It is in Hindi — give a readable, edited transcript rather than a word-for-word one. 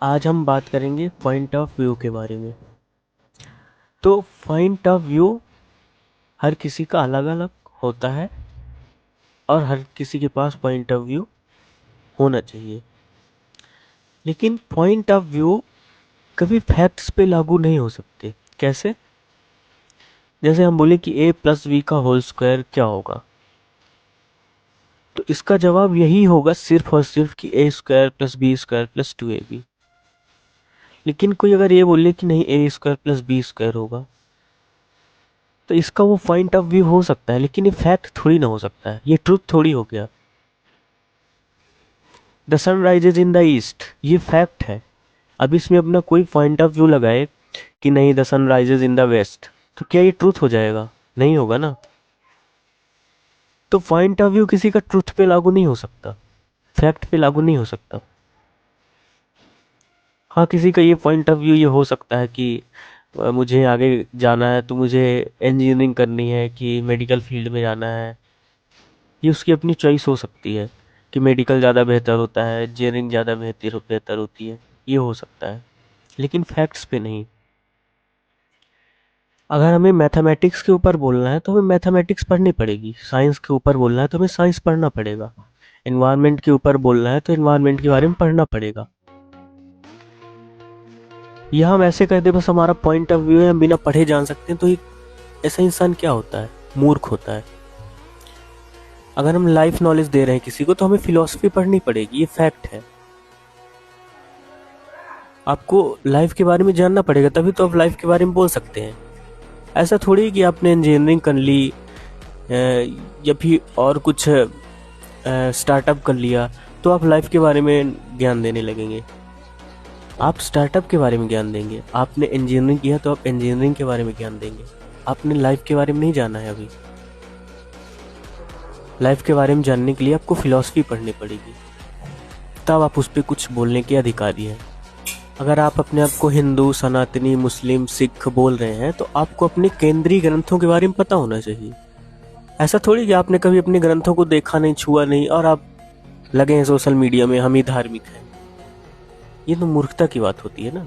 आज हम बात करेंगे पॉइंट ऑफ व्यू के बारे में। तो पॉइंट ऑफ व्यू हर किसी का अलग अलग होता है और हर किसी के पास पॉइंट ऑफ व्यू होना चाहिए, लेकिन पॉइंट ऑफ व्यू कभी फैक्ट्स पे लागू नहीं हो सकते। कैसे? जैसे हम बोले कि a प्लस बी का होल स्क्वायर क्या होगा, तो इसका जवाब यही होगा सिर्फ और सिर्फ कि a square plus B square plus 2ab। लेकिन कोई अगर ये बोले कि नहीं a square plus B square होगा, तो इसका वो पॉइंट ऑफ व्यू हो सकता है, लेकिन ये फैक्ट थोड़ी ना हो सकता है, ये ट्रुथ थोड़ी हो गया। The sun rises in the east, ये फैक्ट है। अब इसमें अपना कोई पॉइंट ऑफ व्यू लगाए कि नहीं the sun rises in the west, तो क्या ये ट्रुथ हो जाएगा? नहीं होगा ना। तो पॉइंट ऑफ व्यू किसी का ट्रुथ पे लागू नहीं हो सकता, फैक्ट पे लागू नहीं हो सकता। हाँ, किसी का ये पॉइंट ऑफ व्यू ये हो सकता है कि मुझे आगे जाना है तो मुझे इंजीनियरिंग करनी है कि मेडिकल फील्ड में जाना है। ये उसकी अपनी चॉइस हो सकती है कि मेडिकल ज़्यादा बेहतर होता है, इंजीनियरिंग ज़्यादा बेहतर होती है, ये हो सकता है, लेकिन फैक्ट्स पे नहीं। अगर हमें मैथमेटिक्स के ऊपर बोलना है तो हमें मैथमेटिक्स पढ़नी पड़ेगी, साइंस के ऊपर बोलना है तो हमें साइंस पढ़ना पड़ेगा, एनवायरनमेंट के ऊपर बोलना है तो एनवायरनमेंट के बारे में पढ़ना पड़ेगा। यह हम ऐसे कहते बस हमारा पॉइंट ऑफ व्यू है, हम बिना पढ़े जान सकते हैं, तो ऐसा इंसान क्या होता है? मूर्ख होता है। अगर हम लाइफ नॉलेज दे रहे हैं किसी को तो हमें फिलॉसफी पढ़नी पड़ेगी, ये फैक्ट है। आपको लाइफ के बारे में जानना पड़ेगा, तभी तो आप लाइफ के बारे में बोल सकते हैं। ऐसा थोड़ी कि आपने इंजीनियरिंग कर ली या फिर और कुछ स्टार्टअप कर लिया तो आप लाइफ के बारे में ज्ञान देने लगेंगे। आप स्टार्टअप के बारे में ज्ञान देंगे, आपने इंजीनियरिंग किया तो आप इंजीनियरिंग के बारे में ज्ञान देंगे। आपने लाइफ के बारे में नहीं जाना है अभी। लाइफ के बारे में जानने के लिए आपको फिलॉसफी पढ़नी पड़ेगी, तब आप उस पर कुछ बोलने के अधिकारी हैं। अगर आप अपने आप को हिंदू, सनातनी, मुस्लिम, सिख बोल रहे हैं तो आपको अपने केंद्रीय ग्रंथों के बारे में पता होना चाहिए। ऐसा थोड़ी कि आपने कभी अपने ग्रंथों को देखा नहीं, छुआ नहीं और आप लगे हैं सोशल मीडिया में हम ही धार्मिक हैं। ये तो मूर्खता की बात होती है ना।